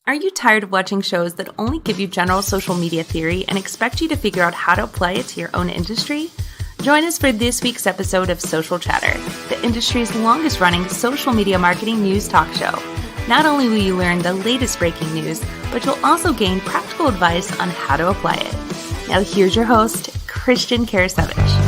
Are you tired of watching shows that only give you general social media theory and expect you to figure out how to apply it to your own industry? Join us for this week's episode of Social Chatter, the industry's longest running social media marketing news talk show. Not only will you learn the latest breaking news, but you'll also gain practical advice on how to apply it. Now here's your host, Christian Karasevich.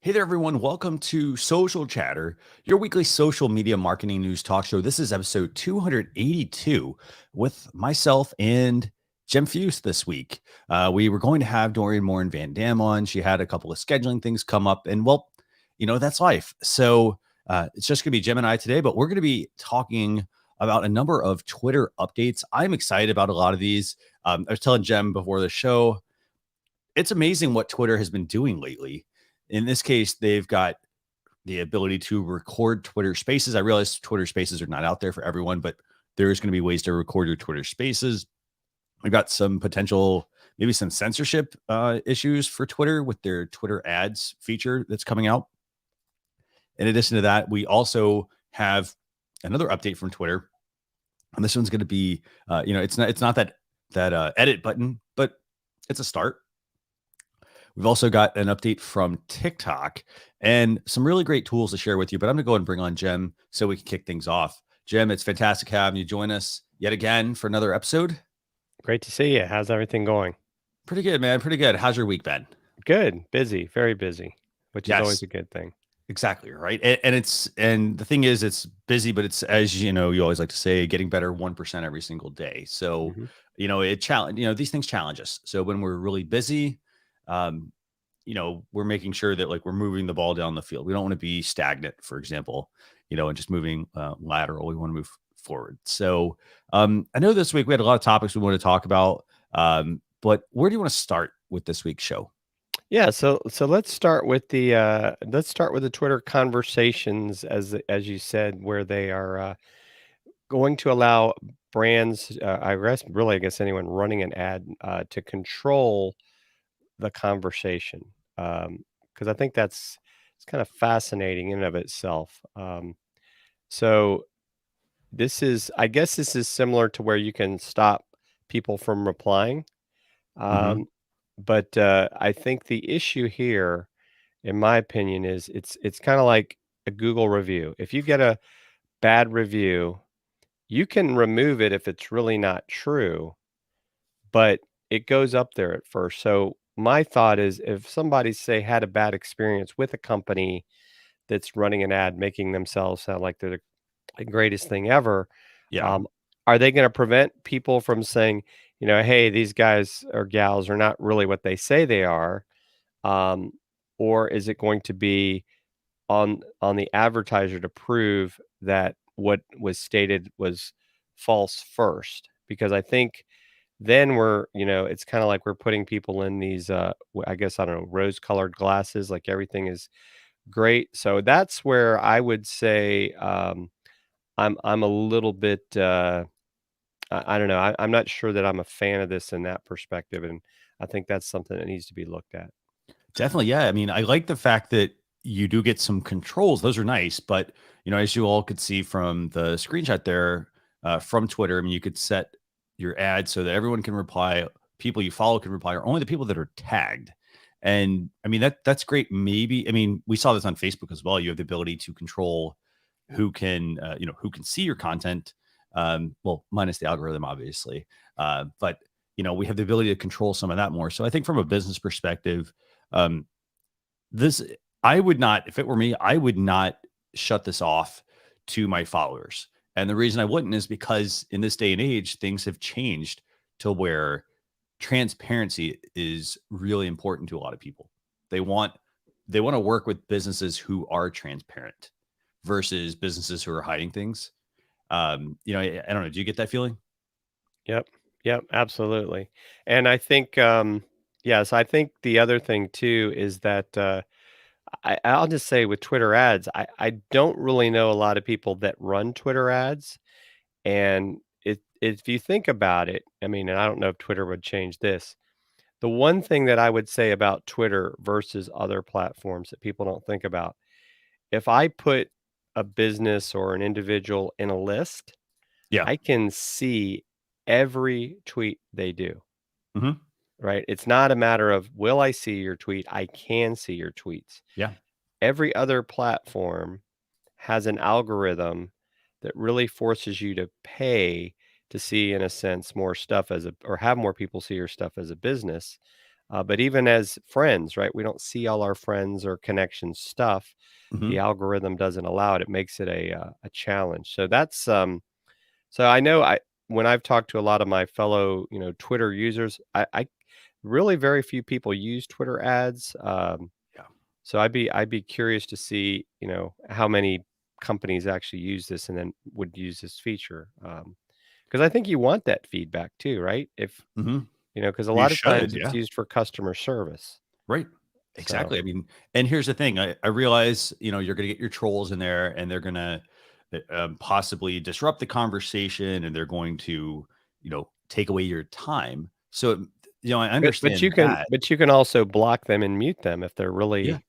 Hey there, everyone. Welcome to Social Chatter, your weekly social media marketing news talk show. This is episode 282 with myself and Jim Fuhs this week. We were going to have Dorian Moore and Van Dam on. She had a couple of scheduling things come up, and well, that's life. So it's just going to be Jim and I today, but we're going to be talking about a number of Twitter updates. I'm excited about a lot of these. I was telling Jim before the show, it's amazing what Twitter has been doing lately. In this case, they've got the ability to record Twitter Spaces. I realize Twitter Spaces are not out there for everyone, but there's going to be ways to record your Twitter Spaces. We've got some potential, maybe some censorship issues for Twitter with their Twitter ads feature that's coming out. In addition to that, we also have another update from Twitter, and this one's going to be, it's not that edit button, but it's a start. We've also got an update from TikTok and some really great tools to share with you, but I'm going to go ahead and bring on Jim so we can kick things off. Jim, it's fantastic having you join us yet again for another episode. Great to see you. How's everything going? Pretty good, man. Pretty good. How's your week been? Good. Busy. Very busy, which is always a good thing. Exactly. Right. And the thing is, it's busy, but it's, as you know, you always like to say, getting better 1% every single day. So, these things challenge us. So when we're really busy, we're making sure that we're moving the ball down the field. We don't want to be stagnant, for example, and just moving lateral. We want to move forward. So I know this week we had a lot of topics we want to talk about, but where do you want to start with this week's show? Yeah, so let's start with the Twitter conversations, as you said, where they are going to allow brands, I guess anyone running an ad, to control the conversation, because I think it's kind of fascinating in and of itself. So I guess this is similar to where you can stop people from replying. But I think the issue here, in my opinion, is it's kind of like a Google review. If you get a bad review, you can remove it if it's really not true, but it goes up there at first. So my thought is, if somebody, say, had a bad experience with a company that's running an ad, making themselves sound like they're the greatest thing ever, are they going to prevent people from saying, hey, these guys or gals are not really what they say they are? Or is it going to be on the advertiser to prove that what was stated was false first? Because I think then it's kind of like we're putting people in these, I guess, I don't know, rose-colored glasses, like everything is great. So that's where I would say I'm a little bit, I don't know. I'm not sure that I'm a fan of this in that perspective, and I think that's something that needs to be looked at. Definitely, yeah. I mean, I like the fact that you do get some controls. Those are nice, but as you all could see from the screenshot there from Twitter, I mean, you could set your ad so that everyone can reply, people you follow can reply, or only the people that are tagged. And I mean, that's great. Maybe, I mean, we saw this on Facebook as well. You have the ability to control who can see your content. Well, minus the algorithm, obviously. But we have the ability to control some of that more. So I think from a business perspective, I would not, if it were me, I would not shut this off to my followers. And the reason I wouldn't is because in this day and age, things have changed to where transparency is really important to a lot of people. They want to work with businesses who are transparent versus businesses who are hiding things. I don't know. Do you get that feeling? Yep, absolutely. And I think, yes, I think the other thing too is that I'll just say with Twitter ads, I don't really know a lot of people that run Twitter ads. And if you think about it, I mean, and I don't know if Twitter would change this. The one thing that I would say about Twitter versus other platforms that people don't think about, if I put a business or an individual in a list, Yeah. I can see every tweet they do, Hmm. right? It's not a matter of will I see your tweet? I can see your tweets. Yeah. Every other platform has an algorithm that really forces you to pay to see, in a sense, more stuff or have more people see your stuff as a business. But even as friends, right? We don't see all our friends or connections stuff. Hmm. The algorithm doesn't allow it. It makes it a challenge. So that's so I know when I've talked to a lot of my fellow, Twitter users, I really very few people use Twitter ads. Yeah. So I'd be curious to see, how many companies actually use this and then would use this feature. Because I think you want that feedback too, right? If Hmm. because a You lot of should. times it's Yeah. used for customer service. Right. So Exactly. I mean, and here's the thing. I realize, you're going to get your trolls in there and they're going to possibly disrupt the conversation and they're going to, take away your time. So, I but understand you can that. but you can also block them and mute them if they're Yeah. really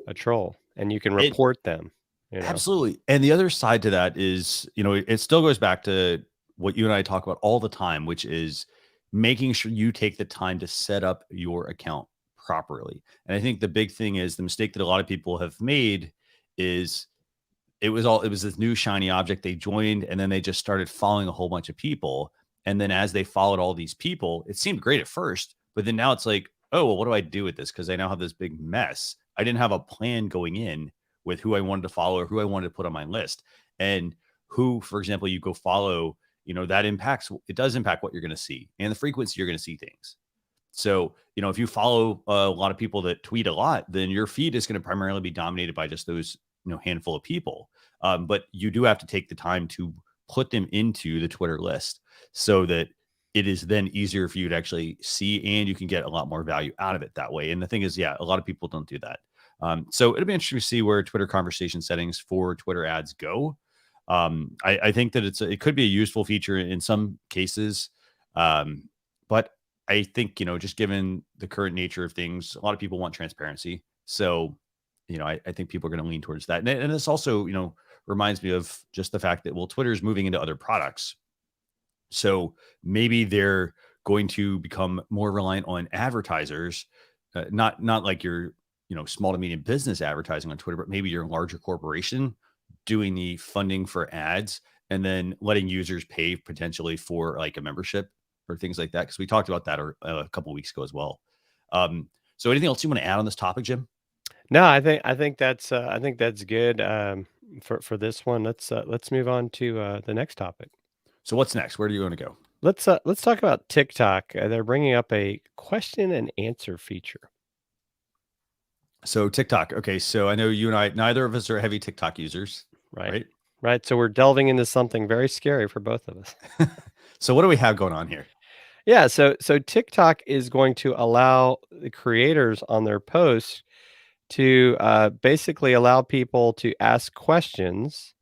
a troll, and you can It report them, you know. absolutely. And the other side to that is, it still goes back to what you and I talk about all the time, which is making sure you take the time to set up your account properly. And I think the big thing is the mistake that a lot of people have made is it was this new shiny object. They joined and then they just started following a whole bunch of people. And then as they followed all these people, it seemed great at first, but then now it's like, oh, well, what do I do with this? Because I now have this big mess. I didn't have a plan going in with who I wanted to follow or who I wanted to put on my list. And who, for example, you go follow, that impacts, it does impact what you're going to see and the frequency you're going to see things. So, if you follow a lot of people that tweet a lot, then your feed is going to primarily be dominated by just those, handful of people. But you do have to take the time to put them into the Twitter list so that it is then easier for you to actually see and you can get a lot more value out of it that way. And the thing is, yeah, a lot of people don't do that. So it'll be interesting to see where Twitter conversation settings for Twitter ads go. I think that it could be a useful feature in some cases. But I think, just given the current nature of things, a lot of people want transparency. So, I think people are going to lean towards that. And this also, reminds me of just the fact that, well, Twitter is moving into other products. So maybe they're going to become more reliant on advertisers, not like your, small to medium business advertising on Twitter, but maybe your larger corporation doing the funding for ads and then letting users pay potentially for like a membership or things like that. Because we talked about that a couple of weeks ago as well. So anything else you want to add on this topic, Jim? No, I think that's good, for this one. Let's move on to, the next topic. So what's next? Where do you want to go? Let's talk about TikTok. They're bringing up a question and answer feature. So TikTok. Okay. So I know you and I, neither of us are heavy TikTok users, Right. right? Right, so we're delving into something very scary for both of us. So what do we have going on here? Yeah, so TikTok is going to allow the creators on their posts to, basically allow people to ask questions,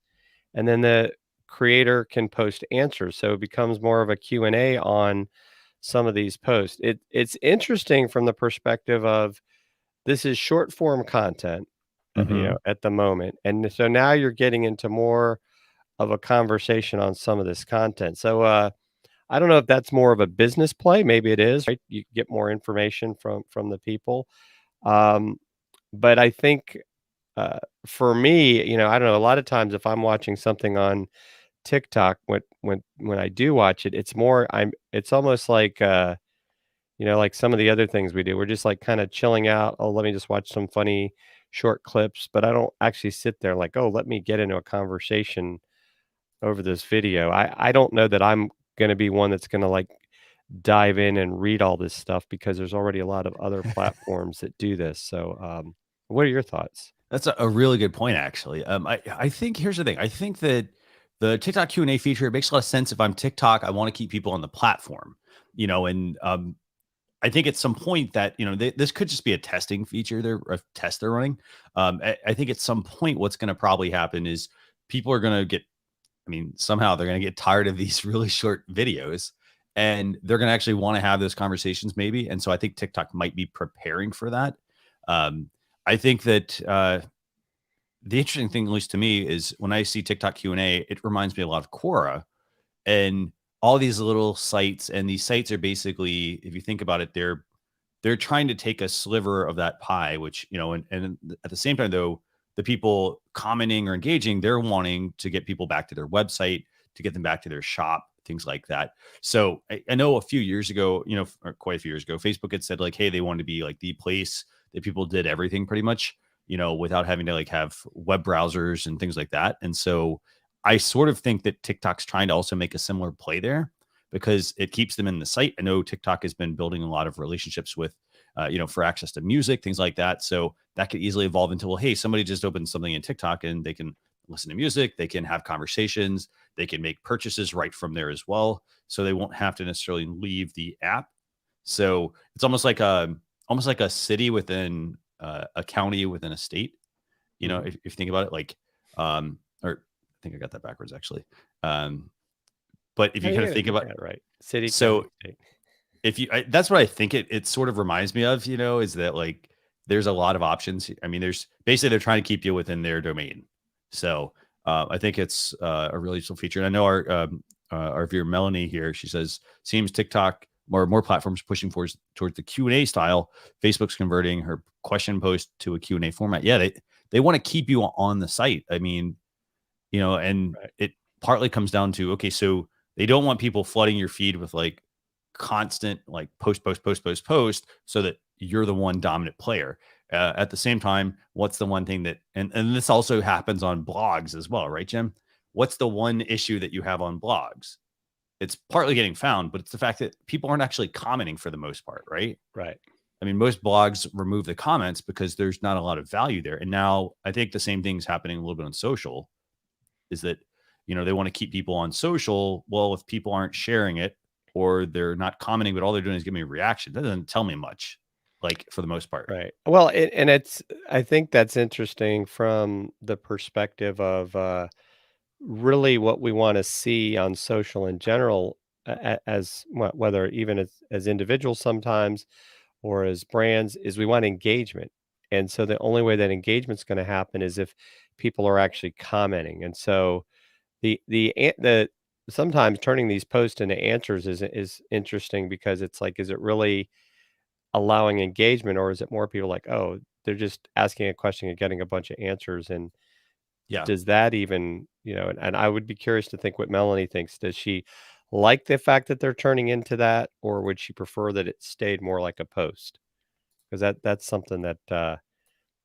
and then the creator can post answers, so it becomes more of a Q&A on some of these posts. It's interesting from the perspective of this is short form content, Hmm. at the moment, and so now you're getting into more of a conversation on some of this content. So, I don't know if that's more of a business play. Maybe it is, right? You get more information from the people. Um, but I think for me, I don't know. A lot of times, if I'm watching something on TikTok, when I do watch it, it's more. It's almost like like some of the other things we do. We're just like kind of chilling out. Oh, let me just watch some funny short clips. But I don't actually sit there like, oh, let me get into a conversation over this video. I don't know that I'm gonna be one that's gonna, like, dive in and read all this stuff because there's already a lot of other platforms that do this. So, what are your thoughts? That's a really good point, actually. I think here's the thing. I think that the TikTok Q&A feature, it makes a lot of sense. If I'm TikTok, I want to keep people on the platform, and I think at some point that, this could just be a testing feature, a test they're running. I think at some point, what's going to probably happen is people are going to get, somehow they're going to get tired of these really short videos and they're going to actually want to have those conversations maybe. And so I think TikTok might be preparing for that. Um, I think that the interesting thing, at least to me, is when I see TikTok Q&A, it reminds me a lot of Quora and all these little sites. And these sites are basically, if you think about it, they're trying to take a sliver of that pie, which, and at the same time, though, the people commenting or engaging, they're wanting to get people back to their website, to get them back to their shop, things like that. So I know a few years ago, or quite a few years ago, Facebook had said like, hey, they wanted to be like the place that people did everything pretty much, without having to like have web browsers and things like that. And so I sort of think that TikTok's trying to also make a similar play there because it keeps them in the site. I know TikTok has been building a lot of relationships with, for access to music, things like that. So that could easily evolve into, well, hey, somebody just opened something in TikTok and they can listen to music, they can have conversations, they can make purchases right from there as well. So they won't have to necessarily leave the app. So it's almost like a city within a county within a state. If you think about it, like, or I think I got that backwards actually. But if you kind of think about it, right, city, so county, state. if you, that's what I think it sort of reminds me of, is that like there's a lot of options. I mean, there's basically they're trying to keep you within their domain. So I think it's a really useful feature. And I know our viewer Melanie here, she says, seems TikTok more platforms pushing towards the Q&A style. Facebook's converting her question post to a Q&A format. Yeah, they want to keep you on the site. I mean, and right. It partly comes down to, okay, so they don't want people flooding your feed with like constant like post so that you're the one dominant player. At the same time, what's the one thing that, and this also happens on blogs as well, right, Jim? What's the one issue that you have on blogs? It's partly getting found, but it's the fact that people aren't actually commenting for the most part, right? Right. I mean, most blogs remove the comments because there's not a lot of value there. And now I think the same thing's happening a little bit on social, is that, they want to keep people on social. Well, if people aren't sharing it or they're not commenting, but all they're doing is giving me a reaction, that doesn't tell me much, like for the most part. Right. Well, I think that's interesting from the perspective of really what we want to see on social in general, as whether even as individuals sometimes or as brands, is we want engagement. And so the only way that engagement's going to happen is if people are actually commenting. And so the sometimes turning these posts into answers is interesting because it's like, is it really allowing engagement, or is it more people like, oh, they're just asking a question and getting a bunch of answers? And Yeah. does that even, and I would be curious to think what Melanie thinks. Does she like the fact that they're turning into that, or would she prefer that it stayed more like a post? Because that's something that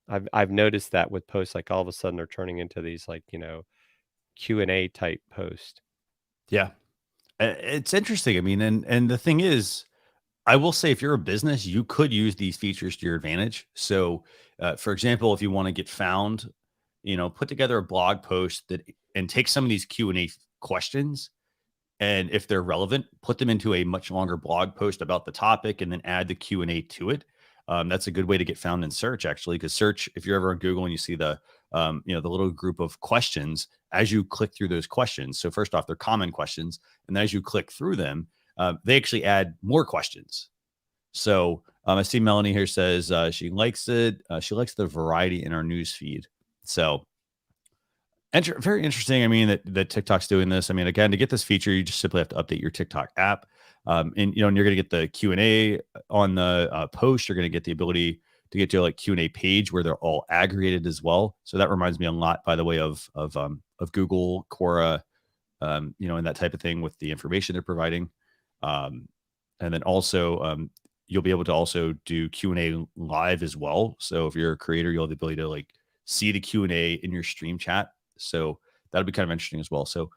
I've noticed that with posts, like all of a sudden they're turning into these like, Q&A type post. Yeah. It's interesting. I mean, and the thing is, I will say if you're a business, you could use these features to your advantage. So, for example, if you want to get found, put together a blog post and take some of these Q&A questions. And if they're relevant, put them into a much longer blog post about the topic and then add the Q&A to it. That's a good way to get found in search, actually, because search, if you're ever on Google and you see the little group of questions, as you click through those questions. So first off, they're common questions. And then as you click through them, they actually add more questions. So I see Melanie here says she likes it. She likes the variety in our news feed. So very interesting. I mean, that TikTok's doing this. I mean, again, to get this feature, you just simply have to update your TikTok app. And you're going to get the Q&A on the post. You're going to get the ability to get to like Q&A page where they're all aggregated as well. So that reminds me a lot, by the way, of Google, Quora, and that type of thing with the information they're providing. And then also you'll be able to also do Q&A live as well. So if you're a creator, you'll have the ability to like see the Q&A in your stream chat. So that'll be kind of interesting as well. So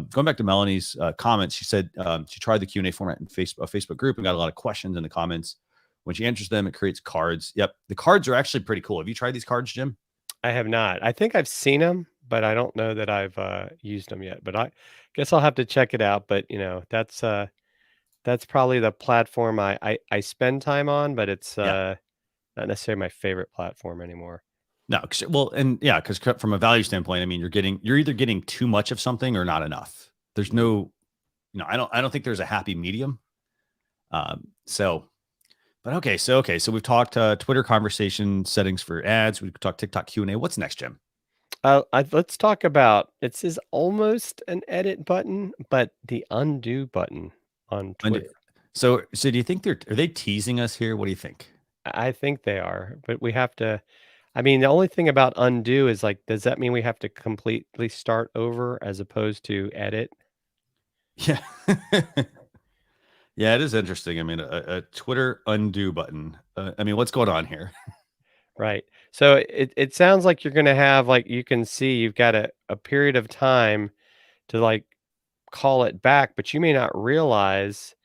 going back to Melanie's comments, she said she tried the Q&A format in a Facebook group and got a lot of questions in the comments. When she answers them, it creates cards. Yep. The cards are actually pretty cool. Have you tried these cards, Jim? I have not. I think I've seen them, but I don't know that I've used them yet. But I guess I'll have to check it out. But, that's probably the platform I spend time on, but it's not necessarily my favorite platform anymore. No, because from a value standpoint, I mean, you're either getting too much of something or not enough. There's no, I don't think there's a happy medium. So we've talked Twitter conversation settings for ads. We've talked TikTok Q&A. What's next, Jim? Let's talk about it says almost an edit button, but the undo button on Undo. Twitter. So do you think are they teasing us here? What do you think? I think they are, but we have to. I mean, the only thing about undo is like, does that mean we have to completely start over as opposed to edit? Yeah. Yeah, it is interesting. I mean, a Twitter undo button. I mean, what's going on here? Right. So it sounds like you're going to have like you can see you've got a period of time to like call it back, but you may not realize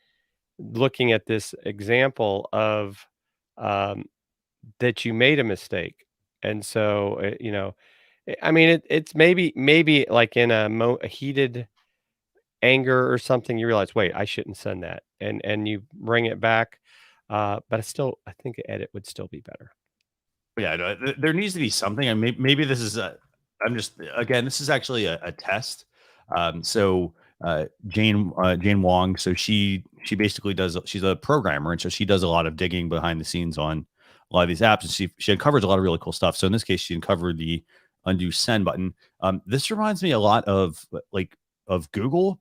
looking at this example of um, that you made a mistake. And so, I mean, it's maybe like in a heated anger or something, you realize, wait, I shouldn't send that, and you bring it back. But I think an edit would still be better. Yeah, no, there needs to be something. And maybe this is a. I'm just again. This is actually a test. So Jane Wong. So she basically does. She's a programmer, and so she does a lot of digging behind the scenes on a lot of these apps, and she uncovers a lot of really cool stuff. So in this case, she uncovered the undo send button. This reminds me a lot of of Google.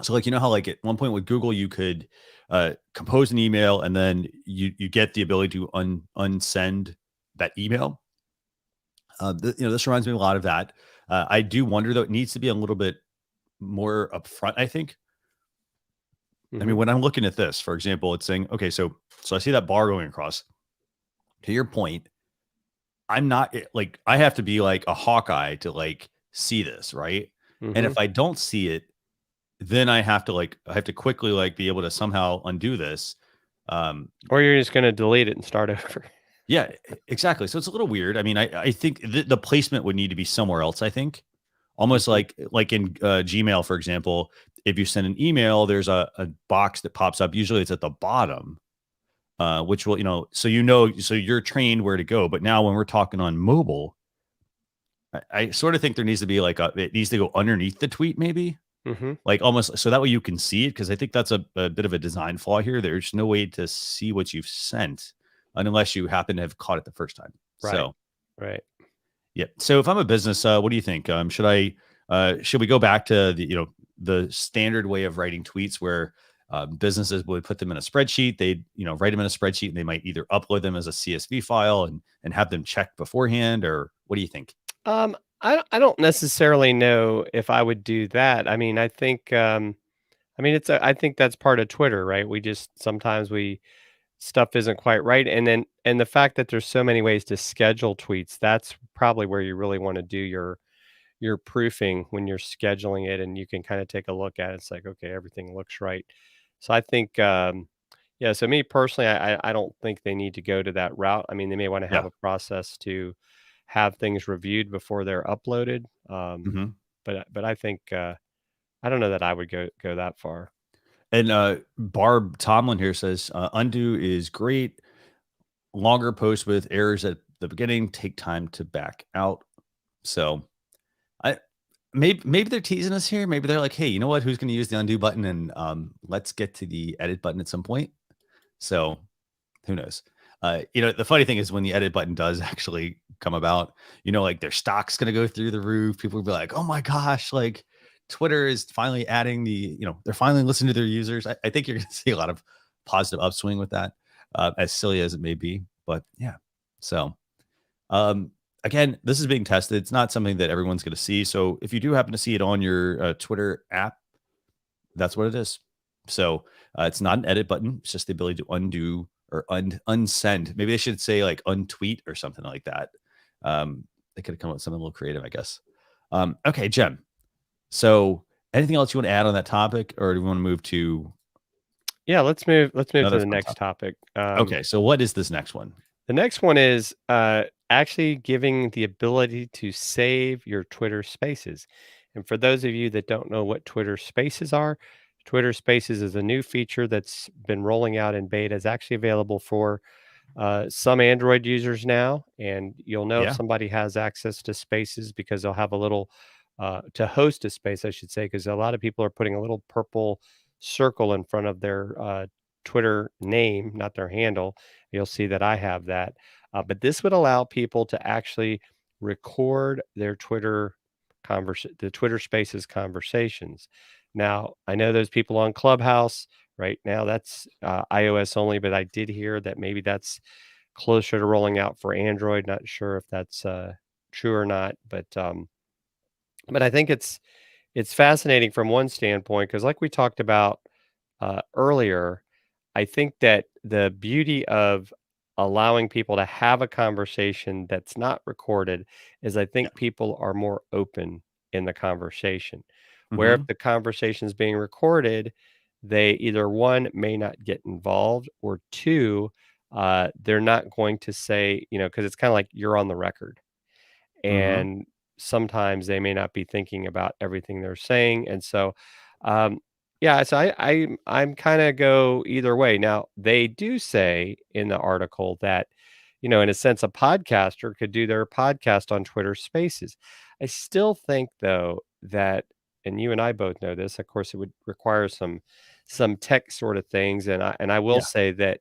So like how like at one point with Google you could compose an email and then you get the ability to unsend that email. This reminds me a lot of that. I do wonder though, it needs to be a little bit more upfront, I think. I Hmm. mean, when I'm looking at this, for example, it's saying, okay, so I see that bar going across. To your point, I'm not like I have to be like a Hawkeye to like see this, right? And Hmm. if I don't see it, then I have to quickly like be able to somehow undo this. Um, Or you're just going to delete it and start over. yeah, exactly. So it's a little weird. I mean, I think the placement would need to be somewhere else. I think almost Hmm. like in Gmail, for example, if you send an email, there's a box that pops up. Usually, it's at the bottom, which will so you're trained where to go. But now when we're talking on mobile, I sort of think there needs to be like it needs to go underneath the tweet, maybe Hmm. like almost so that way you can see it because I think that's a bit of a design flaw here. There's no way to see what you've sent unless you happen to have caught it the first time. Right. So Right. yeah. So if I'm a business, what do you think? Should we go back to the standard way of writing tweets where businesses would put them in a spreadsheet? They'd write them in a spreadsheet and they might either upload them as a CSV file and have them checked beforehand, or what do you think? I don't necessarily know if I would do that. I mean, I think I think that's part of Twitter, right? We just sometimes we stuff isn't quite right, and the fact that there's so many ways to schedule tweets, that's probably where you really want to do your proofing when you're scheduling it, and you can kind of take a look at it. It's like, okay, everything looks right. So I think, yeah. So me personally, I don't think they need to go to that route. I mean, they may want to have Yeah. a process to have things reviewed before they're uploaded. Hmm. But I think I don't know that I would go that far. And Barb Tomlin here says undo is great. Longer posts with errors at the beginning take time to back out. So I maybe they're teasing us here. Maybe they're like, hey, you know what? Who's going to use the undo button? And let's get to the edit button at some point. So who knows? The funny thing is when the edit button does actually come about, like their stock's going to go through the roof. People will be like, oh my gosh, like Twitter is finally adding they're finally listening to their users. I think you're going to see a lot of positive upswing with that, as silly as it may be. But yeah, so um, again, this is being tested. It's not something that everyone's going to see. So if you do happen to see it on your Twitter app, that's what it is. So it's not an edit button. It's just the ability to undo or unsend. Maybe they should say like untweet or something like that. They could have come up with something a little creative, I guess. Okay, Jem. So anything else you want to add on that topic, or do we want to move to Yeah, let's move to another the fun next topic? topic. Okay, so what is this next one? The next one is actually giving the ability to save your Twitter Spaces. And for those of you that don't know what Twitter Spaces are, Twitter Spaces is a new feature that's been rolling out in beta. It's actually available for some Android users now, and you'll know if Yeah. somebody has access to Spaces because they'll have a little to host a space, I should say, because a lot of people are putting a little purple circle in front of their Twitter name, not their handle. You'll see that I have that, but this would allow people to actually record their the Twitter Spaces conversations. Now, I know those people on Clubhouse right now, that's iOS only, but I did hear that maybe that's closer to rolling out for Android. Not sure if that's true or not, but I think it's fascinating from one standpoint because, like we talked about earlier, I think that the beauty of allowing people to have a conversation that's not recorded is I Yeah. think people are more open in the conversation. Where if Hmm. the conversation is being recorded, they either one may not get involved, or two, they're not going to say, because it's kind of like you're on the record, Hmm. and sometimes they may not be thinking about everything they're saying, and so um yeah, so I'm kind of go either way. Now they do say in the article that, in a sense, a podcaster could do their podcast on Twitter Spaces. I still think, though, that, and you and I both know this, of course, it would require some tech sort of things, and I will Yeah. say that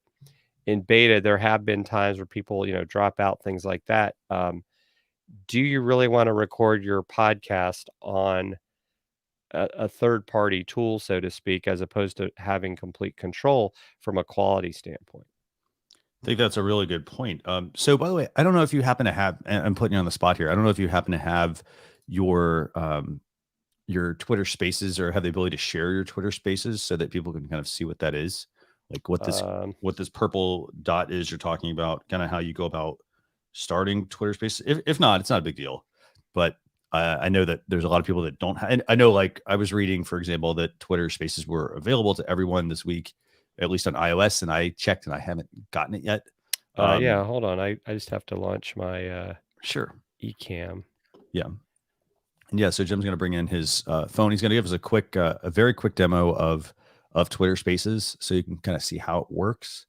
in beta there have been times where people, drop out, things like that. Do you really want to record your podcast on a third party tool, so to speak, as opposed to having complete control from a quality standpoint? I think that's a really good point. So, by the way, I don't know if you happen to have, and I'm putting you on the spot here. I don't know if you happen to have your your Twitter Spaces or have the ability to share your Twitter Spaces so that people can kind of see what that is, like Um, what this purple dot is you're talking about, kind of how you go about starting Twitter Spaces. If not, it's not a big deal. But I know that there's a lot of people that don't have. And I know, like I was reading, for example, that Twitter Spaces were available to everyone this week, at least on iOS, and I checked and I haven't gotten it yet. yeah, Um, hold on. I just have to launch my sure, eCam. yeah. And yeah, so Jim's going to bring in his phone. He's going to give us a very quick demo of Twitter Spaces, so you can kind of see how it works.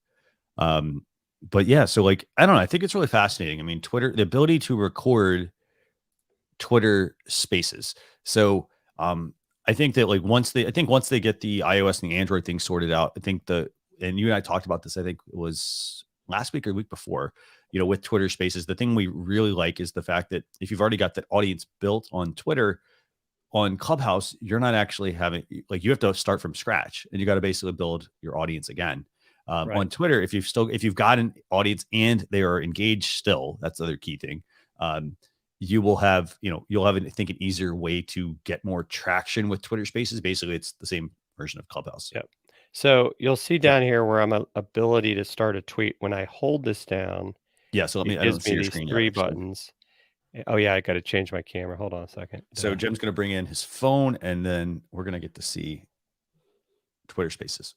But yeah, so like I don't know, I think it's really fascinating. I mean, Twitter, the ability to record Twitter Spaces. So I think that like once they get the iOS and the Android thing sorted out, I think and you and I talked about this, I think it was last week or the week before, with Twitter Spaces, the thing we really like is the fact that if you've already got that audience built on Twitter, on Clubhouse, you're not actually having, like, you have to start from scratch and you got to basically build your audience again. On Right. Twitter, if you've got an audience and they are engaged still, that's the other key thing. You will have, you'll have, I think, an easier way to get more traction with Twitter Spaces. Basically, it's the same version of Clubhouse. Yep. So you'll see Yeah. down here where I'm a ability to start a tweet. When I hold this down, Yeah. So it I don't gives see me your these screen yet, three actually. buttons. Oh yeah, I got to change my camera. Hold on a second. So Jim's going to bring in his phone and then we're going to get to see Twitter Spaces.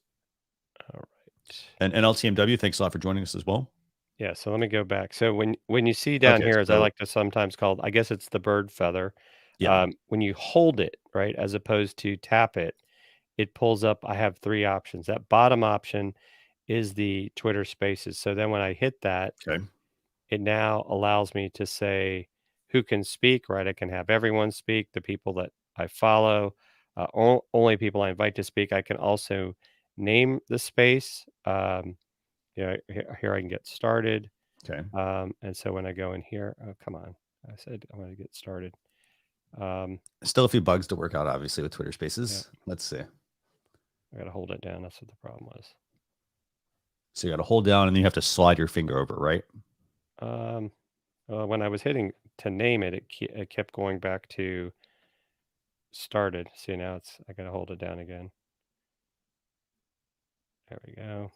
All right. And LTMW, thanks a lot for joining us as well. Yeah, so let me go back. So when you see down Okay. here, as I So like to sometimes call it, I guess it's the bird feather. yeah. When you hold it, right, as opposed to tap it, it pulls up. I have three options. That bottom option is the Twitter Spaces. So then when I hit that, Okay. it now allows me to say who can speak, right? I can have everyone speak, the people that I follow, only people I invite to speak. I can also name the space. Here I can get started. Okay. And so when I go in here, oh, come on. I said I want to get started. Um, Still a few bugs to work out, obviously, with Twitter yeah, Spaces. Let's see. I got to hold it down. That's what the problem was. So you got to hold down and then you have to slide your finger over, right? When I was hitting to name it, it kept going back to started. See, now I got to hold it down again. There we go.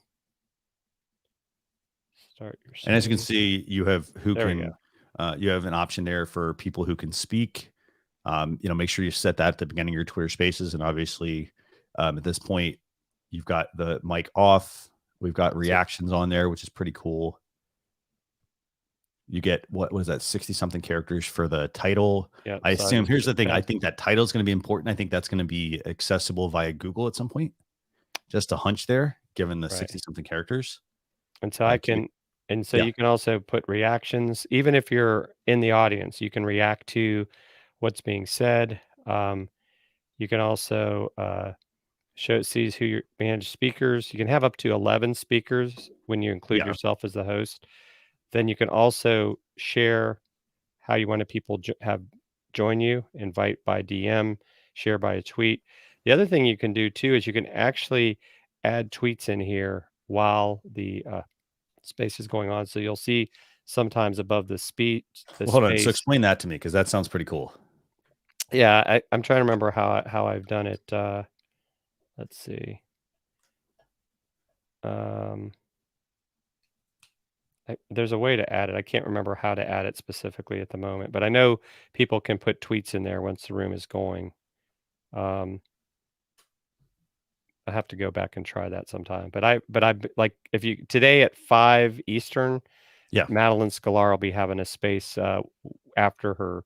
Start your And as you can space. see, you have There we go. you have an option there for people who can speak. Make sure you set that at the beginning of your Twitter Spaces. And obviously, at this point, you've got the mic off. We've got reactions on there, which is pretty cool. You get what was that, 60 something characters for the title. Yeah. I Sorry, assume, this here's is the thing, I fast. think that title is going to be important. I think that's going to be accessible via Google at some point. Just a hunch there, given the Right. 60 something characters. And so I can, and so Yeah. you can also put reactions, even if you're in the audience, you can react to what's being said. You can also sees who your manage speakers. You can have up to 11 speakers when you include Yeah. yourself as the host. Then you can also share how you want people have join you, invite by DM, share by a tweet. The other thing you can do too is you can actually add tweets in here while the space is going on. So you'll see sometimes above the Well, hold on. So space. explain that to me because that sounds pretty cool. Yeah, I'm trying to remember how I've done it. Let's see. There's a way to add it. I can't remember how to add it specifically at the moment, but I know people can put tweets in there once the room is going. I have to go back and try that sometime. But I like if you today at 5 Eastern, Yeah. Madeline Scalar will be having a space after her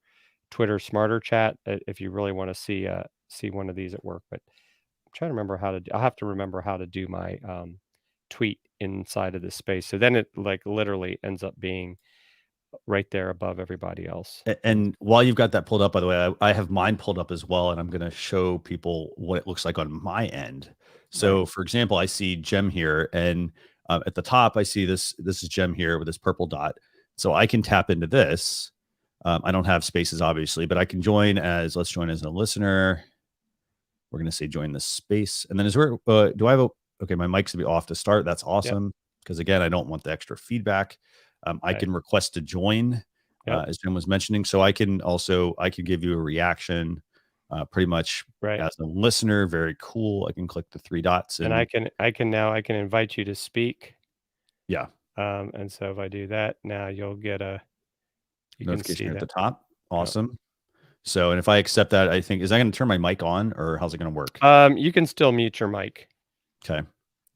Twitter Smarter chat. If you really want to see one of these at work, but I'm trying to remember how to. I'll have to remember how to do my tweet inside of this space. So then it like literally ends up being right there above everybody else. And while you've got that pulled up, by the way, I have mine pulled up as well, and I'm going to show people what it looks like on my end. So, for example, I see Jem here, and at the top, I see this. This is Jem here with this purple dot. So I can tap into this. I don't have spaces, obviously, but I can join as. Let's join as a listener. We're going to say join the space, and then is where do I have a? Okay, my mic's gonna be off to start. That's awesome because again, I don't want the extra feedback. I can request to join, as Jim was mentioning. So I can give you a reaction, pretty much as a listener. Very cool. I can click the 3 dots, and I can invite you to speak. Yeah. And so if I do that, now you'll get a notification at the top. Awesome. Yep. So, and if I accept that, I think is that going to turn my mic on, or how's it going to work? You can still mute your mic. Okay.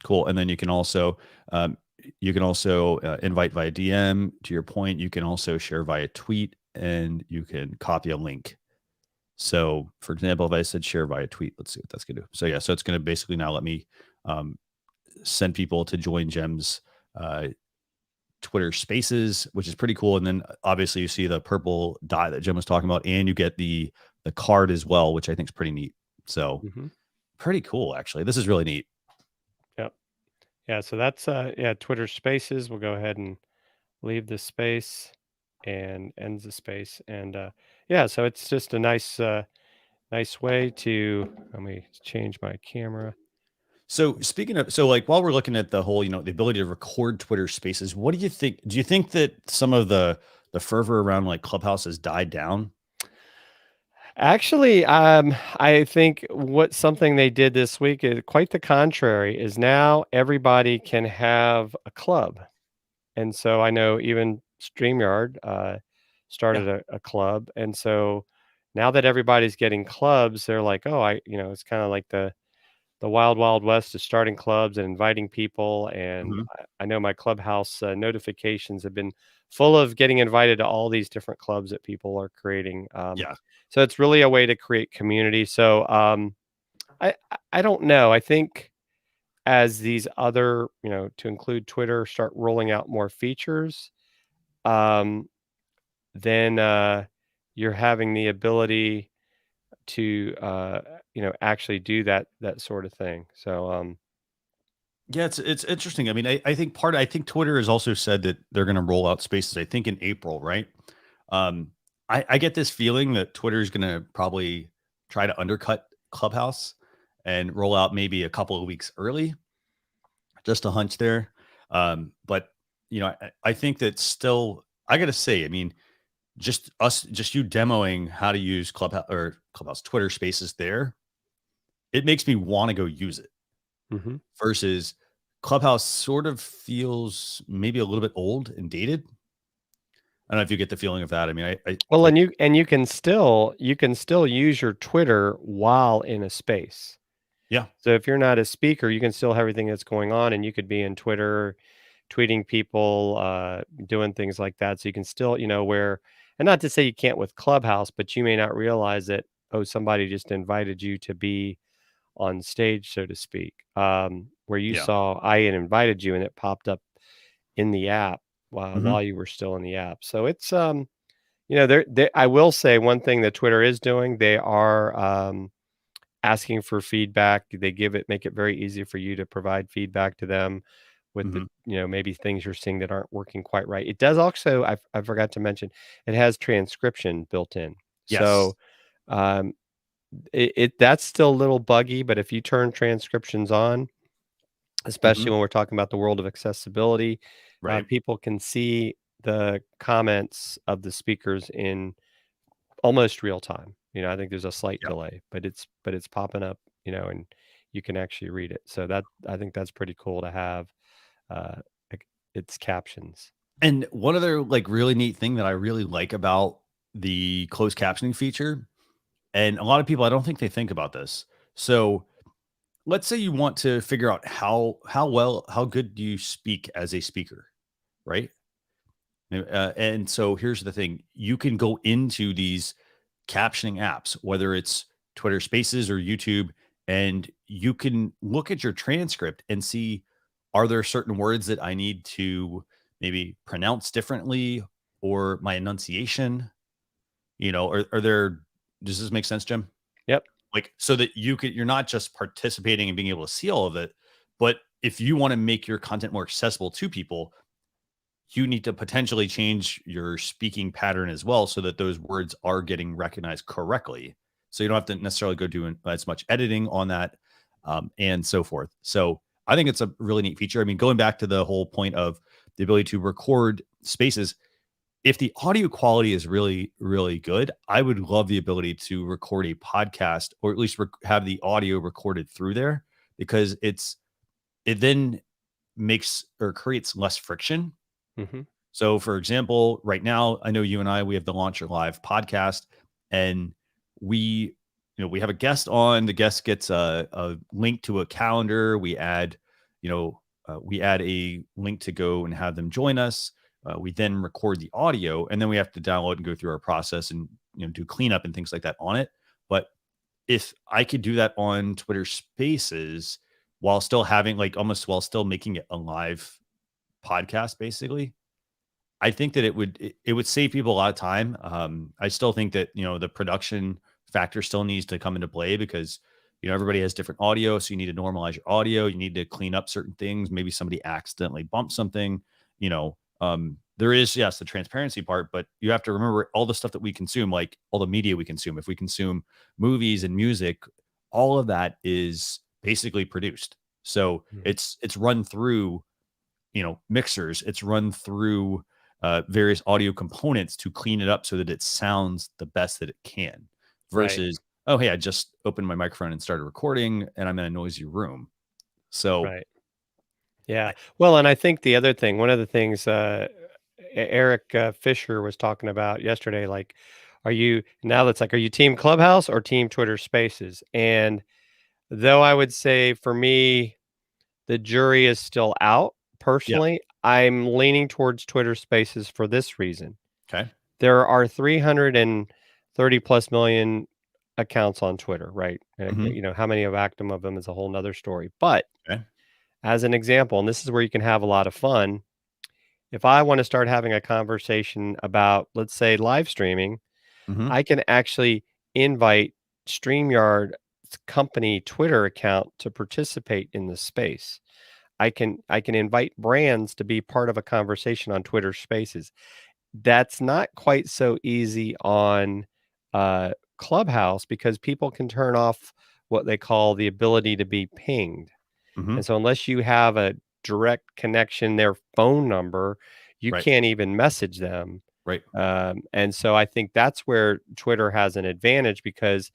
Cool. And then you can also invite via DM. To your point, you can also share via tweet, and you can copy a link. So, for example, if I said share via tweet, let's see what that's going to do. So, yeah, so it's going to basically now let me send people to join Jem's Twitter Spaces, which is pretty cool. And then obviously you see the purple dot that Jim was talking about, and you get the card as well, which I think is pretty neat. So, pretty cool, actually. This is really neat. Yeah, so that's Twitter Spaces. We'll go ahead and leave the space and ends the space. And so it's just a nice way to, let me change my camera. So speaking of, so like while we're looking at the whole, the ability to record Twitter Spaces, what do you think? Do you think that some of the fervor around like Clubhouse has died down? Actually, I think something they did this week is quite the contrary, is now everybody can have a club. And so I know even StreamYard started a club. And so now that everybody's getting clubs, they're like, oh, it's kind of like the wild, wild west of starting clubs and inviting people. And I know my Clubhouse notifications have been full of getting invited to all these different clubs that people are creating. So it's really a way to create community. So I don't know. I think as these other, to include Twitter, start rolling out more features, then you're having the ability to actually do that sort of thing. So yeah, it's interesting. I mean, I think Twitter has also said that they're going to roll out Spaces, I think in April, right? I get this feeling that Twitter is going to probably try to undercut Clubhouse and roll out maybe a couple of weeks early. Just a hunch there. But I think that still, I got to say, I mean, just you demoing how to use Clubhouse Twitter Spaces there, it makes me want to go use it. Versus Clubhouse sort of feels maybe a little bit old and dated. I don't know if you get the feeling of that. I mean, and you can still use your Twitter while in a space. Yeah. So if you're not a speaker, you can still have everything that's going on, and you could be in Twitter, tweeting people, doing things like that. So you can still, and not to say you can't with Clubhouse, but you may not realize that, somebody just invited you to be on stage, so to speak, where you saw I had invited you and it popped up in the app while you were still in the app. So it's, I will say one thing that Twitter is doing, they are asking for feedback. They make it very easy for you to provide feedback to them with the, Mhm. maybe things you're seeing that aren't working quite right. It does also, I forgot to mention, it has transcription built in. Yes. So, um, that's still a little buggy, but if you turn transcriptions on, especially Mhm. when we're talking about the world of accessibility, Right. people can see the comments of the speakers in almost real time. I think there's a slight Yeah. delay, but it's popping up, and you can actually read it. So that I think that's pretty cool to have, uh, like, its captions. And one other like really neat thing that I really like about the closed captioning feature, and a lot of people I don't think they think about this. So let's say you want to figure out how good do you speak as a speaker, right? And so here's the thing: you can go into these captioning apps, whether it's Twitter Spaces or YouTube, and you can look at your transcript and see, are there certain words that I need to maybe pronounce differently, or my enunciation, are there, does this make sense, Jim? Yep. Like, so that you're not just participating and being able to see all of it, but if you want to make your content more accessible to people, you need to potentially change your speaking pattern as well so that those words are getting recognized correctly. So you don't have to necessarily go do as much editing on that, and so forth. So I think it's a really neat feature. I mean, going back to the whole point of the ability to record spaces, if the audio quality is really, really good, I would love the ability to record a podcast, or at least have the audio recorded through there, because it then makes or creates less friction. Mhm. So, for example, right now, I know you and I, we have the Launch Your Live podcast, and we, we have a guest on. The guest gets a link to a calendar. We add a link to go and have them join us. We then record the audio, and then we have to download and go through our process and do cleanup and things like that on it. But if I could do that on Twitter Spaces while still having like almost while still making it a live podcast, basically, I think that it would save people a lot of time. I still think that the production factor still needs to come into play, because everybody has different audio, so you need to normalize your audio. You need to clean up certain things. Maybe somebody accidentally bumped something. There is, yes, the transparency part, but you have to remember all the stuff that we consume, like all the media we consume. If we consume movies and music, all of that is basically produced. So Mhm. it's run through mixers. It's run through various audio components to clean it up so that it sounds the best that it can, Right. versus, oh, hey, I just opened my microphone and started recording and I'm in a noisy room. So Right. Yeah. Well, and I think the other thing, one of the things, Eric Fisher was talking about yesterday, like, are you team Clubhouse or team Twitter Spaces? And though I would say for me, the jury is still out. yeah. Personally, I'm leaning towards Twitter Spaces for this reason. Okay. There are 330 plus million accounts on Twitter, right? Hmm. How many have active of them is a whole nother story. But Okay. as an example, and this is where you can have a lot of fun. If I want to start having a conversation about, let's say, live streaming, Hmm. I can actually invite StreamYard's company Twitter account to participate in the space. I can invite brands to be part of a conversation on Twitter Spaces. That's not quite so easy on Clubhouse, because people can turn off what they call the ability to be pinged. Hmm. And so unless you have a direct connection, their phone number, you Right. can't even message them. Right. And so I think that's where Twitter has an advantage, because,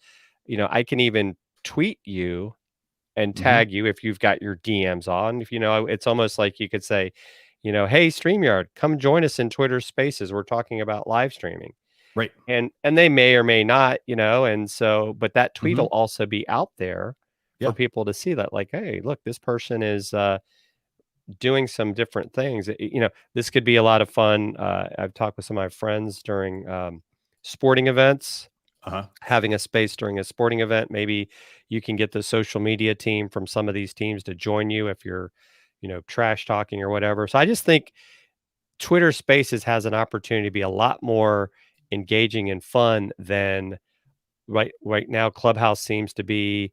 I can even tweet you and Hmm. tag you if you've got your DMs on. If it's almost like you could say, "Hey, StreamYard, come join us in Twitter Spaces. We're talking about live streaming." Right. And they may or may not, and so, but that tweet will Hmm. also be out there for Yeah. people to see, that, like, "Hey, look, this person is doing some different things." This could be a lot of fun. I've talked with some of my friends during sporting events, Uh-huh. having a space during a sporting event. Maybe you can get the social media team from some of these teams to join you if you're, trash talking or whatever. So I just think Twitter Spaces has an opportunity to be a lot more engaging and fun than right now. Clubhouse seems to be,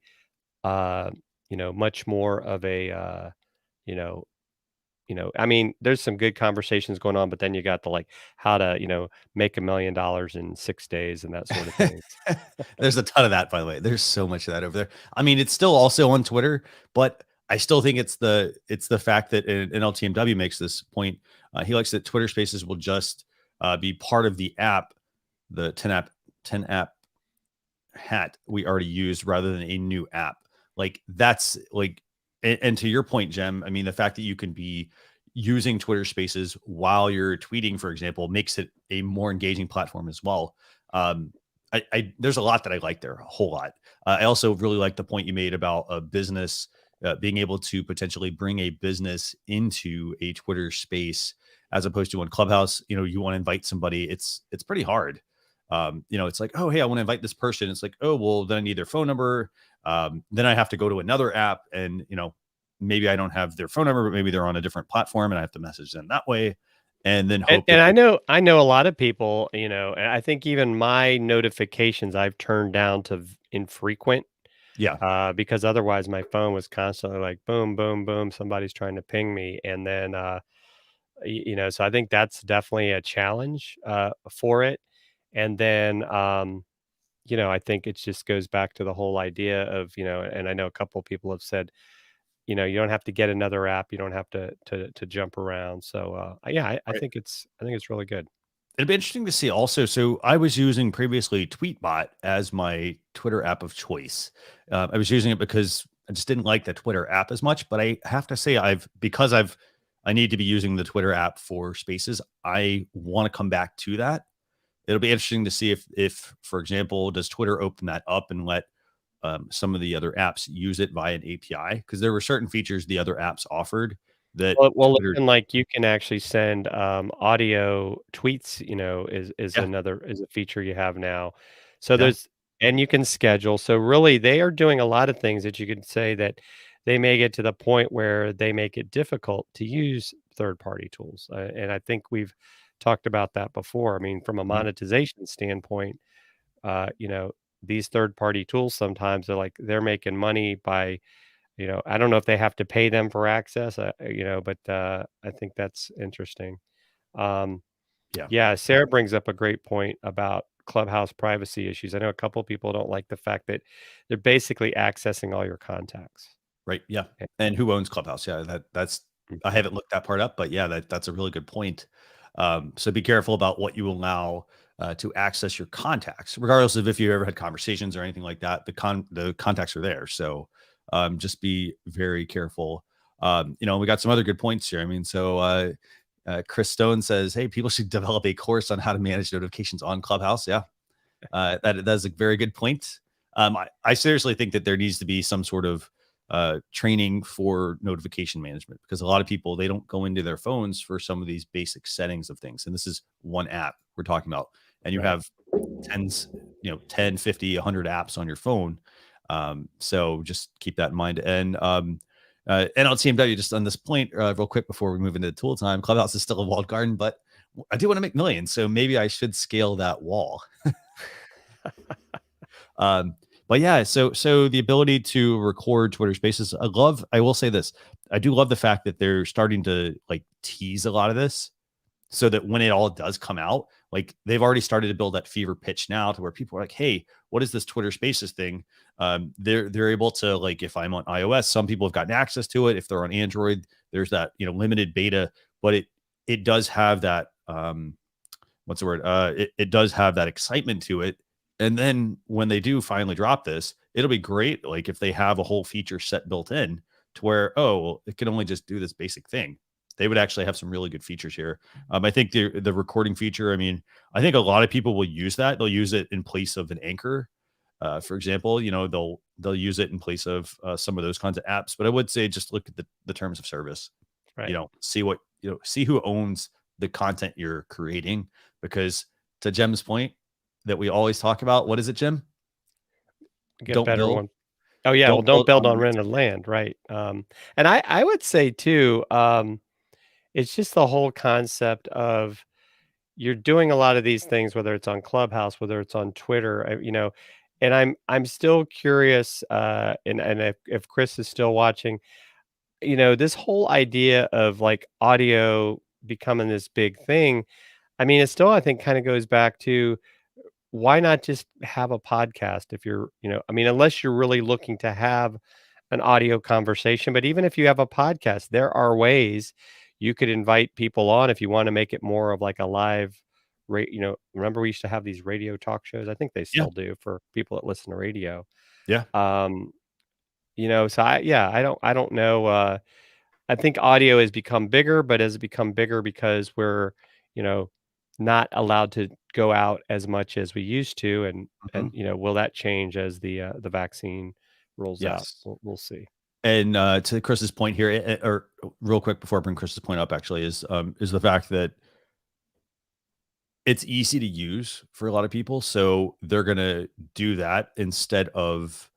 much more of a, you know, I mean, there's some good conversations going on, but then you got the like how to, make $1 million in 6 days and that sort of thing. There's a ton of that, by the way. There's so much of that over there. I mean, it's still also on Twitter, but I still think it's the fact that and LTMW makes this point. He likes that Twitter Spaces will just be part of the app, the 10 app hat we already used rather than a new app. Like that's like, and to your point, Jem, I mean, the fact that you can be using Twitter Spaces while you're tweeting, for example, makes it a more engaging platform as well. There's a lot that I like there, a whole lot. I also really like the point you made about a business being able to potentially bring a business into a Twitter space as opposed to on Clubhouse. You want to invite somebody, it's pretty hard. It's like, oh, hey, I want to invite this person. It's like, oh, well, then I need their phone number. Then I have to go to another app and, maybe I don't have their phone number, but maybe they're on a different platform and I have to message them that way. And then And, hope that and I know a lot of people, and I think even my notifications I've turned down to infrequent, yeah, because otherwise my phone was constantly like boom, boom, boom, somebody's trying to ping me, and then so I think that's definitely a challenge for it. And then I think it just goes back to the whole idea of, and I know a couple of people have said, you don't have to get another app, you don't have to jump around. So yeah, I right. think it's really good. It'd be interesting to see also. So I was using previously Tweetbot as my Twitter app of choice. I was using it because I just didn't like the Twitter app as much. But I have to say, I need to be using the Twitter app for Spaces. I want to come back to that. It'll be interesting to see if, for example, does Twitter open that up and let some of the other apps use it via an API? Because there were certain features the other apps offered that Well, Twitter, even like you can actually send audio tweets, yeah, is a feature you have now. So yeah, and you can schedule. So really they are doing a lot of things that you could say that they may get to the point where they make it difficult to use third party tools. And I think we've talked about that before. I mean, from a mhm, monetization standpoint, uh, you know, these third party tools sometimes they're making money by, I don't know if they have to pay them for access, but I think that's interesting. Um, yeah. yeah, Sarah brings up a great point about Clubhouse privacy issues. I know a couple people don't like the fact that they're basically accessing all your contacts. Right. Yeah. And- And who owns Clubhouse? Yeah, that's I Mhm. haven't looked that part up, but yeah, that's a really good point. So be careful about what you allow to access your contacts, regardless of if you ever had conversations or anything like that. The contacts are there, so just be very careful. We got some other good points here. I mean, so Chris Stone says, "Hey, people should develop a course on how to manage notifications on Clubhouse." Yeah, that's a very good point. I seriously think that there needs to be some sort of training for notification management because a lot of people they don't go into their phones for some of these basic settings of things. And this is one app we're talking about, and you Right. have tens, 10, 50, 100 apps on your phone. So just keep that in mind. And NLTMW, just on this point, real quick before we move into tool time, Clubhouse is still a walled garden, but I do want to make millions, so maybe I should scale that wall. Um, but yeah, so the ability to record Twitter Spaces, I will say this, I do love the fact that they're starting to like tease a lot of this, so that when it all does come out, like they've already started to build that fever pitch now to where people are like, hey, what is this Twitter Spaces thing? They're able to, like, if I'm on iOS, some people have gotten access to it. If they're on Android, there's that limited beta, but it does have that what's the word? It does have that excitement to it. And then when they do finally drop this, it'll be great. Like if they have a whole feature set built in to where, oh, well, it can only just do this basic thing. They would actually have some really good features here. I think the recording feature. I mean, I think a lot of people will use that. They'll use it in place of an anchor, for example. They'll use it in place of some of those kinds of apps. But I would say just look at the terms of service. Right. See who owns the content you're creating, because to Jem's point that we always talk about, what is it, Jim? Get Don't better build, one. Oh yeah, well don't don't build build on on rented rented land. land, right. And I would say too, it's just the whole concept of you're doing a lot of these things, whether it's on Clubhouse, whether it's on Twitter, and I'm still curious, and if Chris is still watching, this whole idea of like audio becoming this big thing, I mean, it still, I think, kind of goes back to why not just have a podcast if you're, I mean, unless you're really looking to have an audio conversation, but even if you have a podcast, there are ways you could invite people on if you want to make it more of like a live remember we used to have these radio talk shows. I think they Yeah. still do for people that listen to radio. Yeah. Um, so I don't know. I think audio has become bigger, but has it become bigger because we're, you know, not allowed to go out as much as we used to, and Mhm. will that change as the vaccine rolls out? Yes. We'll see. And to Chris's point here, or real quick before I bring Chris's point up, actually, is the fact that it's easy to use for a lot of people, so they're gonna do that instead of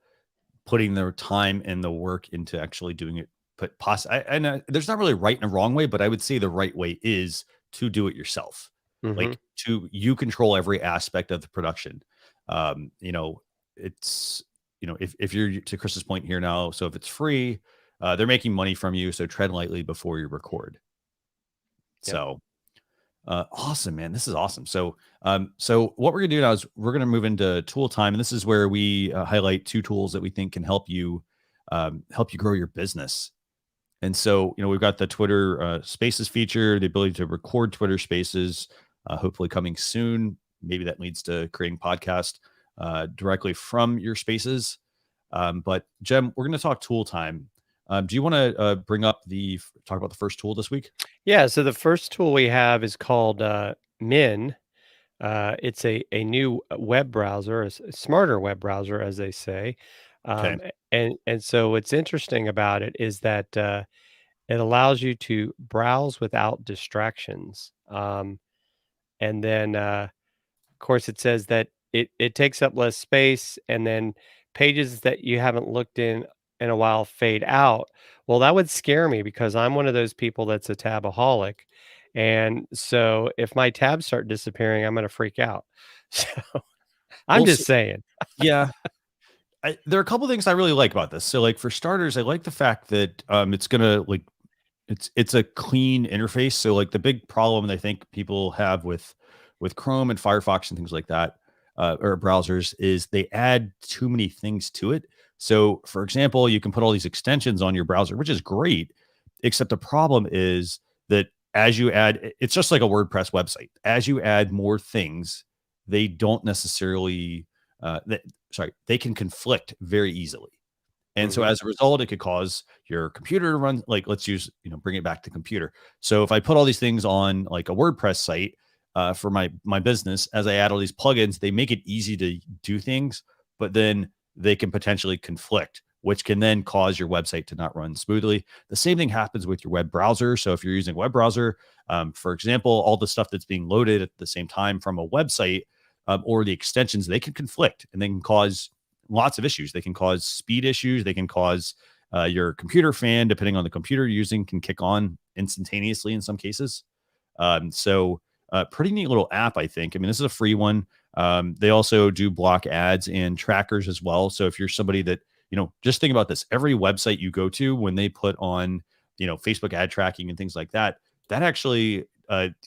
putting their time and the work into actually doing it. But there's not really a right and a wrong way, but I would say the right way is to do it yourself. Mhm. Like you control every aspect of the production. You know, it's if you're to Chris's point here now, so if it's free, they're making money from you. So tread lightly before you record. Yep. So awesome, man. This is awesome. So what we're gonna do now is we're gonna move into tool time, and this is where we highlight two tools that we think can help you grow your business. And so, we've got the Twitter Spaces feature, the ability to record Twitter Spaces, hopefully coming soon. Maybe that leads to creating podcast directly from your Spaces. But Jem, we're going to talk tool time. Do you want to talk about the first tool this week? Yeah. So the first tool we have is called Min. It's a new web browser, a smarter web browser, as they say. Okay. And so what's interesting about it is that it allows you to browse without distractions. And then, of course, it says that it takes up less space, and then pages that you haven't looked in a while fade out. Well, that would scare me because I'm one of those people that's a tabaholic. And so if my tabs start disappearing, I'm going to freak out. So I'm Well, just saying. yeah, there are a couple things I really like about this. So, like for starters, I like the fact that it's gonna like it's a clean interface. So like the big problem that I think people have with Chrome and Firefox and things like that, or browsers, is they add too many things to it. So for example, you can put all these extensions on your browser, which is great, except the problem is that as you add, it's just like a WordPress website. As you add more things, they don't necessarily, they can conflict very easily. And so Mhm. as a result, it could cause your computer to run, like, let's use, bring it back to computer. So if I put all these things on like a WordPress site for my business, as I add all these plugins, they make it easy to do things, but then they can potentially conflict, which can then cause your website to not run smoothly. The same thing happens with your web browser. So if you're using a web browser, for example, all the stuff that's being loaded at the same time from a website or the extensions, they can conflict and they can cause lots of issues. They can cause speed issues. They can cause your computer fan, depending on the computer you're using, can kick on instantaneously in some cases. Pretty neat little app, I think. I mean, this is a free one. They also do block ads and trackers as well. So if you're somebody that, just think about this, every website you go to, when they put on, Facebook ad tracking and things like that, that actually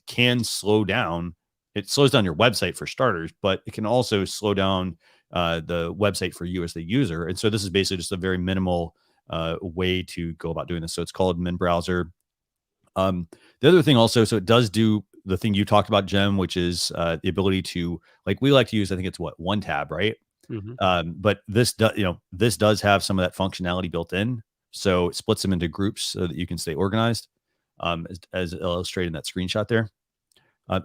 can slow down. It slows down your website for starters, but it can also slow down the website for you as the user. And so this is basically just a very minimal way to go about doing this. So it's called MinBrowser. The other thing also, so it does do the thing you talked about, Jem, which is the ability to, like, we like to use, I think it's one tab, right? Mhm. But this does have some of that functionality built in. So it splits them into groups so that you can stay organized, as illustrated in that screenshot there.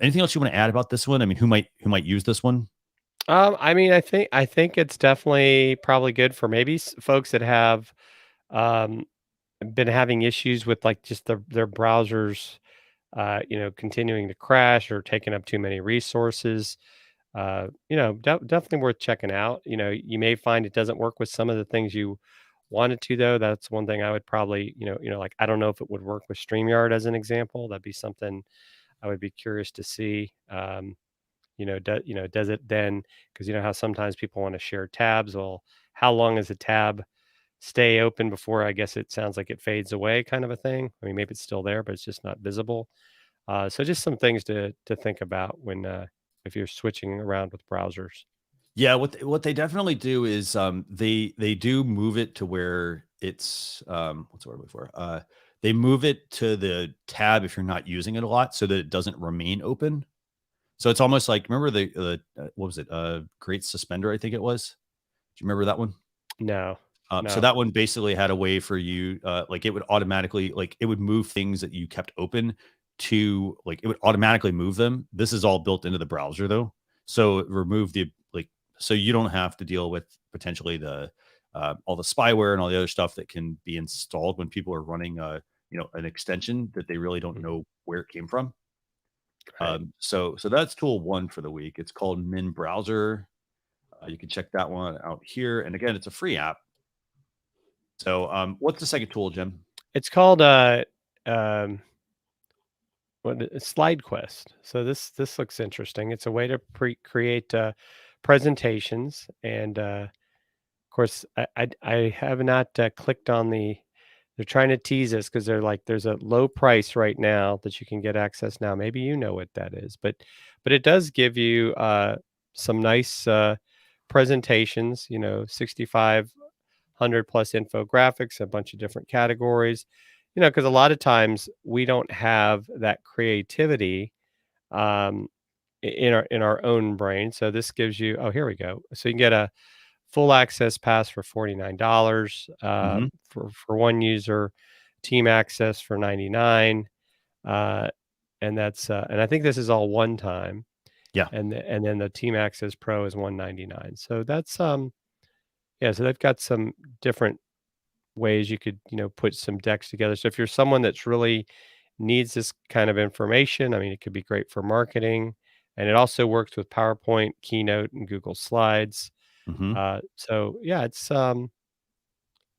Anything else you want to add about this one? I mean, who might use this one? I mean, I think it's definitely probably good for maybe folks that have um, been having issues with like just their browsers, continuing to crash or taking up too many resources. Definitely worth checking out. You may find it doesn't work with some of the things you wanted to, though. That's one thing I would probably, like I don't know if it would work with StreamYard as an example. That'd be something I would be curious to see. Does it then? Because you know how sometimes people want to share tabs. Well, how long is a tab? stay open before, I guess it sounds like it fades away kind of a thing. I mean, maybe it's still there, but it's just not visible. So just some things to think about when if you're switching around with browsers. Yeah, what they definitely do is they do move it to where it's what's the word before? They move it to the tab if you're not using it a lot so that it doesn't remain open. So it's almost like remember the what was it? Great Suspender, I think it was. Do you remember that one? No, So no. that one basically had a way for you, like it would automatically, like it would move things that you kept open to, like it would automatically move them. This is all built into the browser though, so it remove the like, so you don't have to deal with potentially the all the spyware and all the other stuff that can be installed when people are running an extension that they really don't Mhm. know where it came from. Right. So that's tool one for the week. It's called MinBrowser. You can check that one out here, and again, it's a free app. So, what's the second tool, Jim? It's called um, Slidequest. So this looks interesting. It's a way to create presentations, and of course, I have not clicked on the. They're trying to tease us because they're like, there's a low price right now that you can get access now. Maybe you know what that is, but it does give you some nice presentations. 6,500 plus infographics, a bunch of different categories. Because a lot of times we don't have that creativity um, in our own brain. So this gives you. Oh, here we go. So you can get a full access pass for $49 Mhm. for one user, team access for 99, uh, and I think this is all one time, Yeah. and then the team access pro is 199. So that's yeah. So they've got some different ways you could put some decks together. So if you're someone that's really needs this kind of information, I mean, it could be great for marketing, and it also works with PowerPoint, Keynote, and Google Slides. Mhm. So yeah, it's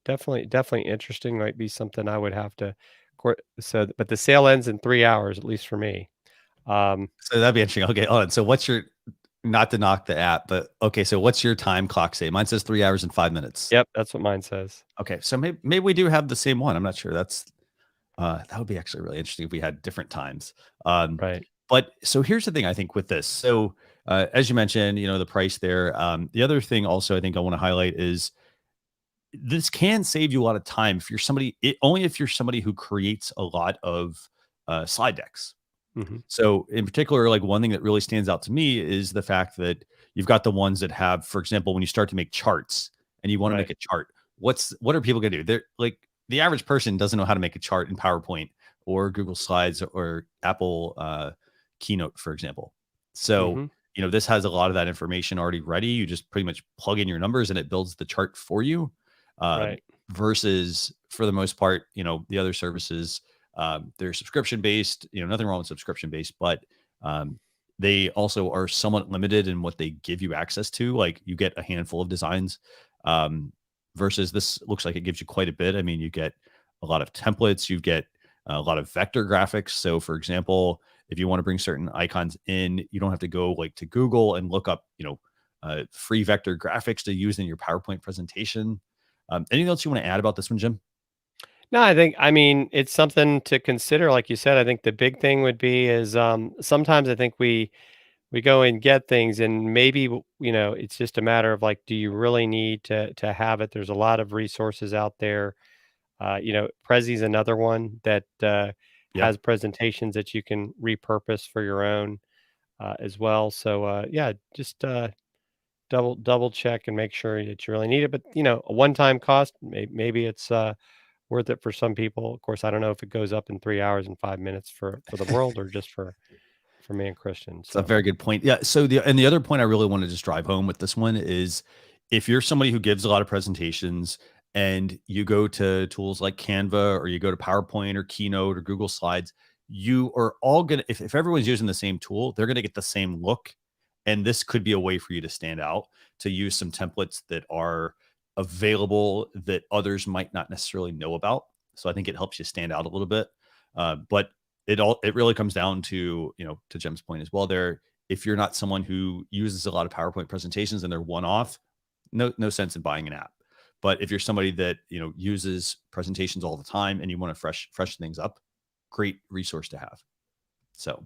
definitely interesting. Might be something I would have to. But the sale ends in 3 hours, at least for me. Um, So that'd be interesting. Okay, hold on. So what's your not to knock the app, but okay, so what's your time clock say? Mine says 3 hours and 5 minutes. yep, that's what mine says. Okay, so maybe we do have the same one. I'm not sure. That would be actually really interesting if we had different times. Um, Right. but so here's the thing I think with this. So as you mentioned, the price there. The other thing also I think I want to highlight is this can save you a lot of time if you're only if you're somebody who creates a lot of slide decks. Hmm. So in particular, like one thing that really stands out to me is the fact that you've got the ones that have, for example, when you start to make charts and you want to make Right. a chart, what are people going to do? They're like the average person doesn't know how to make a chart in PowerPoint or Google Slides or Apple Keynote, for example. So, Hmm. this has a lot of that information already ready. You just pretty much plug in your numbers and it builds the chart for you. Right. Versus for the most part, the other services, they're subscription based, nothing wrong with subscription based, but um, they also are somewhat limited in what they give you access to. Like you get a handful of designs um, versus this looks like it gives you quite a bit. I mean, you get a lot of templates, you get a lot of vector graphics. So, for example, if you want to bring certain icons in, you don't have to go like to Google and look up, free vector graphics to use in your PowerPoint presentation. Anything else you want to add about this one, Jim? No, I mean, it's something to consider. Like you said, I think the big thing would be is sometimes I think we go and get things, and maybe it's just a matter of like, do you really need to have it? There's a lot of resources out there. Prezi's another one that Yeah. has presentations that you can repurpose for your own as well. So yeah, just double check and make sure that you really need it. But a one time cost, maybe it's worth it for some people. Of course, I don't know if it goes up in 3 hours and 5 minutes for the world or just for me and Christian. It's a So very good point. Yeah. So the other point I really want to just drive home with this one is if you're somebody who gives a lot of presentations and you go to tools like Canva or you go to PowerPoint or Keynote or Google Slides, you are all gonna if everyone's using the same tool, they're gonna get the same look. And this could be a way for you to stand out, to use some templates that are available that others might not necessarily know about. So I think it helps you stand out a little bit. But it really comes down to to Jim's point as well there, if you're not someone who uses a lot of PowerPoint presentations and they're one off, no sense in buying an app. But if you're somebody that, uses presentations all the time and you want to freshen things up, great resource to have. So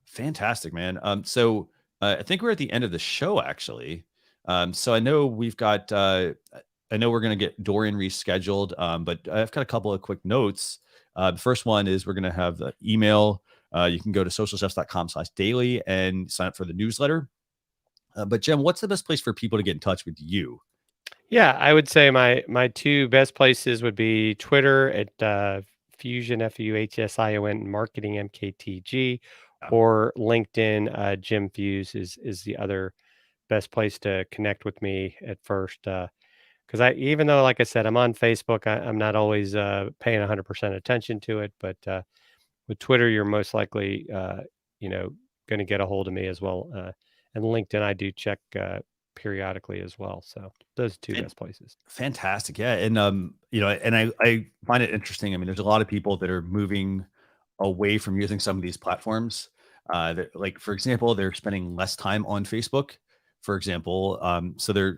fantastic, man. So I think we're at the end of the show, actually. So I know we've got, I know we're going to get Dorian rescheduled, but I've got a couple of quick notes. The first one is we're going to have the email. You can go to socialchefs.com/daily and sign up for the newsletter. But Jim, what's the best place for people to get in touch with you? Yeah, I would say my two best places would be Twitter at Fusion FUHSION Marketing MKTG, or LinkedIn. Jim Fuhs is the other best place to connect with me at first. Because even though, like I said, I'm on Facebook, I'm not always paying 100% attention to it. But with Twitter, you're most likely, going to get a hold of me as well. And LinkedIn, I do check periodically as well. So those two best places. Fantastic. Yeah. And, and I find it interesting. I mean, there's a lot of people that are moving away from using some of these platforms. Like, for example, they're spending less time on Facebook, for example. So I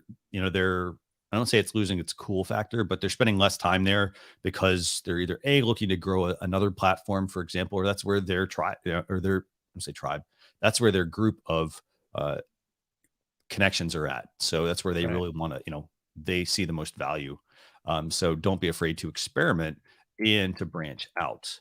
don't say it's losing its cool factor, but they're spending less time there because they're either looking to grow another platform, for example, or that's where their tribe, that's where their group of connections are at. So that's where they really want to, they see the most value. So don't be afraid to experiment and to branch out.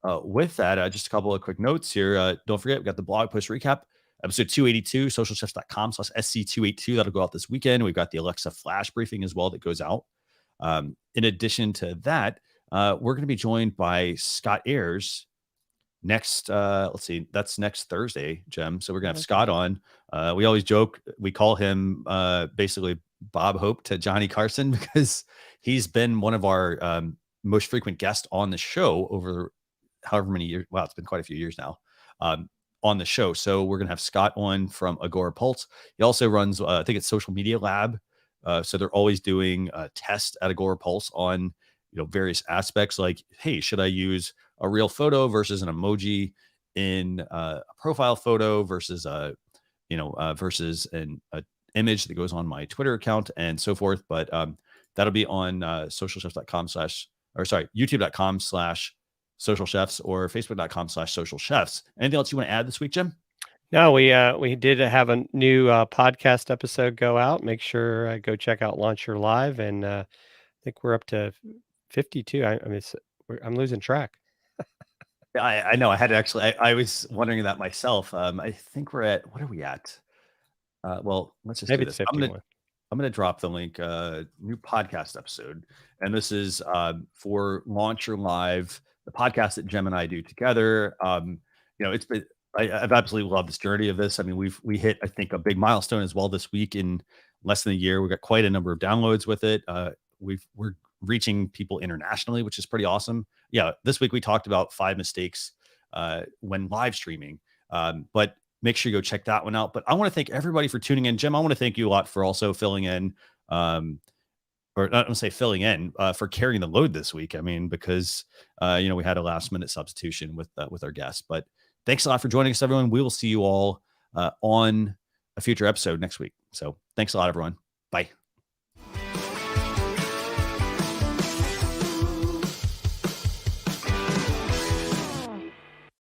With that, just a couple of quick notes here. Don't forget, we got the blog post recap, episode 282, socialchefs.com/SC282. That'll go out this weekend. We've got the Alexa flash briefing as well that goes out. In addition to that, we're going to be joined by Scott Ayers next, that's next Thursday, Jim. So we're gonna have Scott on. We always joke, we call him basically Bob Hope to Johnny Carson, because he's been one of our most frequent guests on the show over however many years. Wow, it's been quite a few years now on the show. So we're gonna have Scott on from Agora Pulse. He also runs, I think it's Social Media Lab. So they're always doing tests at Agora Pulse on various aspects, like, hey, should I use a real photo versus an emoji in a profile photo versus versus an image that goes on my Twitter account and so forth. But that'll be on youtube.com/socialchefs or facebook.com/socialchefs. Anything else you want to add this week, Jim? No, we did have a new podcast episode go out. Make sure go check out Launch Your Live, and I think we're up to 52. I'm losing track. I know. I had to actually. I was wondering that myself. I think we're at, what are we at? Well, let's just maybe do this. It's 51. I'm gonna drop the link. New podcast episode, and this is for Launch Your Live, the podcast that Jim and I do together. It's been. I've absolutely loved this journey of this. I mean, we hit, I think, a big milestone as well this week. In less than a year, we got quite a number of downloads with it. We're reaching people internationally, which is pretty awesome. Yeah, this week we talked about 5 mistakes when live streaming, but make sure you go check that one out. But I want to thank everybody for tuning in. Jim, I want to thank you a lot for also filling in, or not to say filling in, for carrying the load this week. I mean, because we had a last minute substitution with our guests. But thanks a lot for joining us, everyone. We will see you all on a future episode next week. So thanks a lot, everyone. Bye.